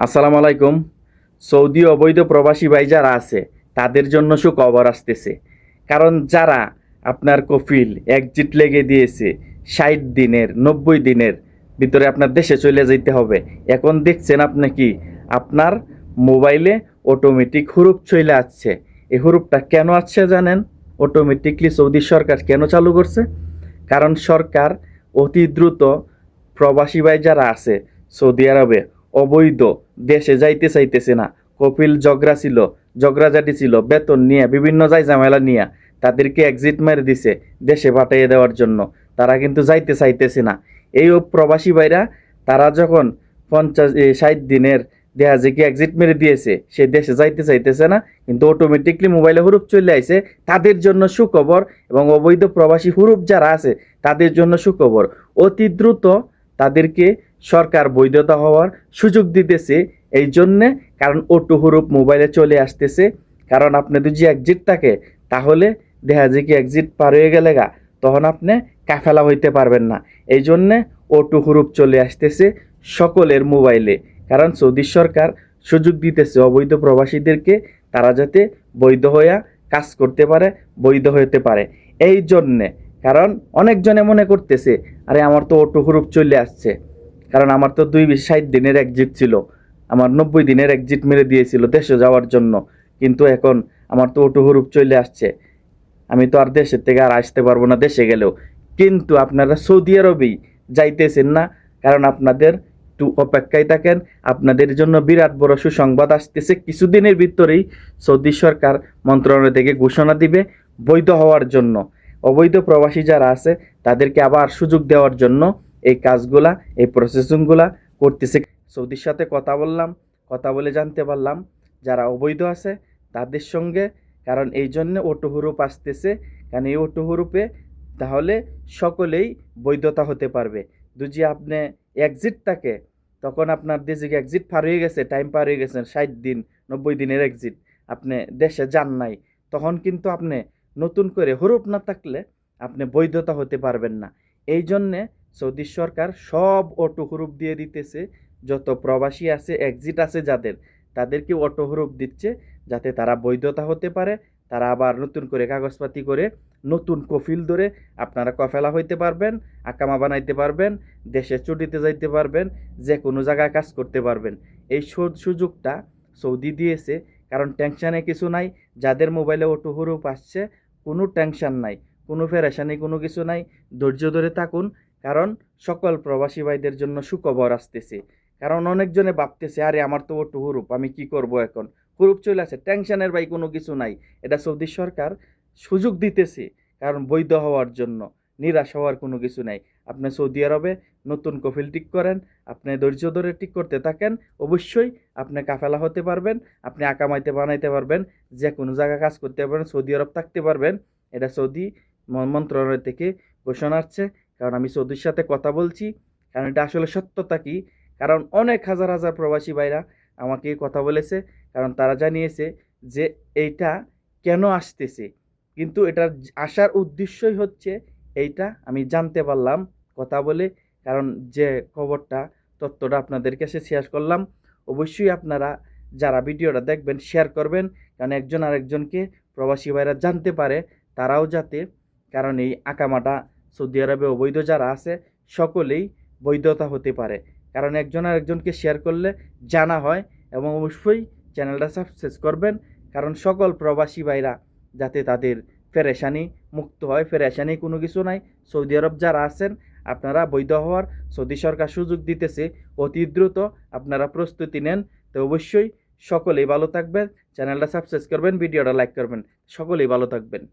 আসসালামু আলাইকুম। সৌদি অবৈধ প্রবাসী ভাই যারা আছে তাদের জন্য সুখবর আসতেছে। কারণ যারা আপনার কফিল এক্সিট লেগে দিয়েছে 60 দিনের 90 দিনের ভিতরে আপনার দেশে চলে যেতে হবে, এখন দেখছেন আপনি কি আপনার মোবাইলে অটোমেটিক হুরুপ চলে আসছে। এই হুরুপটা কেন আসছে জানেন? অটোমেটিকলি সৌদি সরকার কেন চালু করছে? কারণ সরকার অতি দ্রুত প্রবাসী ভাই যারা আছে সৌদি আরবে অবৈধ দেশে যাইতে চাইতেছে না, কপিল ঝগড়াঝাটি ছিল, বেতন নিয়ে বিভিন্ন ঝামেলা নিয়ে তাদেরকে এক্সিট মেরে দিছে দেশে পাঠিয়ে দেওয়ার জন্য। তারা কিন্তু যাইতে চাইতেছে না। এই প্রবাসী ভাইরা তারা যখন 50 60 দিনের দেখা যায় কি এক্সিট মেরে দিয়েছে, সে দেশে যাইতে চাইতেছে না, কিন্তু অটোমেটিকলি মোবাইলে হুরুপ চলে আইছে, তাদের জন্য সুখবর। এবং অবৈধ প্রবাসী হুরুপ যারা আছে তাদের জন্য সুখবর, অতি দ্রুত তাদেরকে সরকার বৈধতা হওয়ার সুযোগ দিতেছে। এই জন্যে কারণ অটো হুরুপ মোবাইলে চলে আসতেছে। কারণ আপনি যদি এক্সিট থাকে তাহলে দেখা যায় কি এক্সিট পার হয়ে গেলে তখন আপনি কাফেলা হইতে পারবেন না। এই জন্যে অটো হুরুপ চলে আসতেছে সকলের মোবাইলে। কারণ সৌদি সরকার সুযোগ দিতেছে অবৈধ প্রবাসীদেরকে, তারা যাতে বৈধ হইয়া কাজ করতে পারে, বৈধ হতে পারে। এই জন্যে কারণ অনেকজনে মনে করতেছে আরে আমার তো অটো হুরুপ চলে আসছে, কারণ আমার তো 60 দিনের এক্সিট ছিল, আমার 90 দিনের এক্সিট মেরে দিয়েছিল দেশে যাওয়ার জন্য, কিন্তু এখন আমার তো অটো হুরুপ চলে আসছে, আমি তো আর দেশের থেকে আর আসতে পারবো না দেশে গেলেও। কিন্তু আপনারা সৌদি আরবেই যাইতেছেন না, কারণ আপনাদের একটু অপেক্ষায় থাকেন, আপনাদের জন্য বিরাট বড় সুসংবাদ আসতেছে। কিছুদিনের ভিতরেই সৌদি সরকার মন্ত্রণালয় থেকে ঘোষণা দিবে বৈধ হওয়ার জন্য। অবৈধ প্রবাসী যারা আছে তাদেরকে আবার সুযোগ দেওয়ার জন্য এই কাজগুলা, এই প্রসেসিংগুলা করতেছে। সৌদির সাথে কথা বললাম, কথা বলে জানতে পারলাম যারা অবৈধ আছে তাদের সঙ্গে, কারণ এই জন্য অটো হুরুপ আসতেছে। কারণ এই অটো হুরুপে তাহলে সকলেই বৈধতা হতে পারবে। যদি আপনি এক্সিট থাকে তখন আপনার দেশে এক্সিট পার হয়ে গেছে, টাইম পার হয়ে গেছেন 60 দিন 90 দিনের এক্সিট, আপনি দেশে যান নাই, তখন কিন্তু আপনি নতুন করে হুরুপ না থাকলে আপনি বৈধতা হতে পারবেন না। এই জন্যে সৌদি সরকার সব অটো হুরুপ দিয়ে দিতেছে। যত প্রবাসী আছে এক্সিট আছে যাদের, তাদেরকে অটো হুরুপ দিচ্ছে যাতে তারা বৈধতা হতে পারে। তারা আবার নতুন করে কাগজপাতি করে নতুন কফিল ধরে আপনারা কফেলা হইতে পারবেন, আকামা বানাইতে পারবেন, দেশে ছুটিতে যাইতে পারবেন, যে কোনো জায়গায় কাজ করতে পারবেন। এই সুযোগটা সৌদি দিয়েছে। কারণ টেনশানে কিছু নাই, যাদের মোবাইলে অটো হুরুপ আসছে কোনো টেনশান নাই, কোনো পেরেশানি কোনো কিছু নাই, ধৈর্য ধরে থাকুন। কারণ সকল প্রবাসী ভাইদের জন্য সুখবর আসতেছে। কারণ অনেকজনে ভাবতেছে আরে আমার তো অটো হুরুপ, আমি কি করব এখন, হুরুপ চলে আসে, টেনশনের ভাই কোনো কিছু নাই। এটা সৌদি সরকার সুযোগ দিতেছে, কারণ বৈধ হওয়ার জন্য। নিরাশ হওয়ার কোনো কিছু নাই। আপনি সৌদি আরবে নতুন কফিল ঠিক করেন, আপনি ধৈর্য ধরে ঠিক করতে থাকেন, অবশ্যই আপনি কাফেলা হতে পারবেন, আপনি আকামাইতে বানাইতে পারবেন, যে কোনো জায়গায় কাজ করতে পারবেন, সৌদি আরব থাকতে পারবেন। এটা সৌদি মন্ত্রণালয় থেকে ঘোষণা আসছে। কারণ আমি সৌদির সাথে কথা বলছি, কারণ এটা আসলে সত্যতা কি। কারণ অনেক হাজার হাজার প্রবাসী ভাইরা আমাকে কথা বলেছে, কারণ তারা জানিয়েছে যে এইটা কেন আসতেছে, কিন্তু এটার আসার উদ্দেশ্যই হচ্ছে এইটা আমি জানতে পারলাম কথা বলে। কারণ যে খবরটা, তথ্যটা আপনাদের কাছে শেয়ার করলাম, অবশ্যই আপনারা যারা ভিডিওটা দেখবেন শেয়ার করবেন, কারণ একজন আরেকজনকে প্রবাসী ভাইরা জানতে পারে, তারাও যাতে, কারণ এই আকামাটা সৌদি আরবে অবৈধ যারা আছে সকলেই বৈধতা হতে পারে। কারণ একজন আরেকজনকে শেয়ার করলে জানা হয়। এবং অবশ্যই চ্যানেলটা সাবস্ক্রাইব করবেন, কারণ সকল প্রবাসী ভাইরা যাতে তাদের পেরেশানি মুক্ত হয়। পেরেশানি কোনো কিছু নাই। সৌদি আরব যারা আছেন আপনারা বৈধ হওয়ার সৌদি সরকার সুযোগ দিতেছে, অতি দ্রুত আপনারা প্রস্তুতি নেন। তো অবশ্যই সকলেই ভালো থাকবেন, চ্যানেলটা সাবস্ক্রাইব করবেন, ভিডিওটা লাইক করবেন, সকলেই ভালো থাকবেন।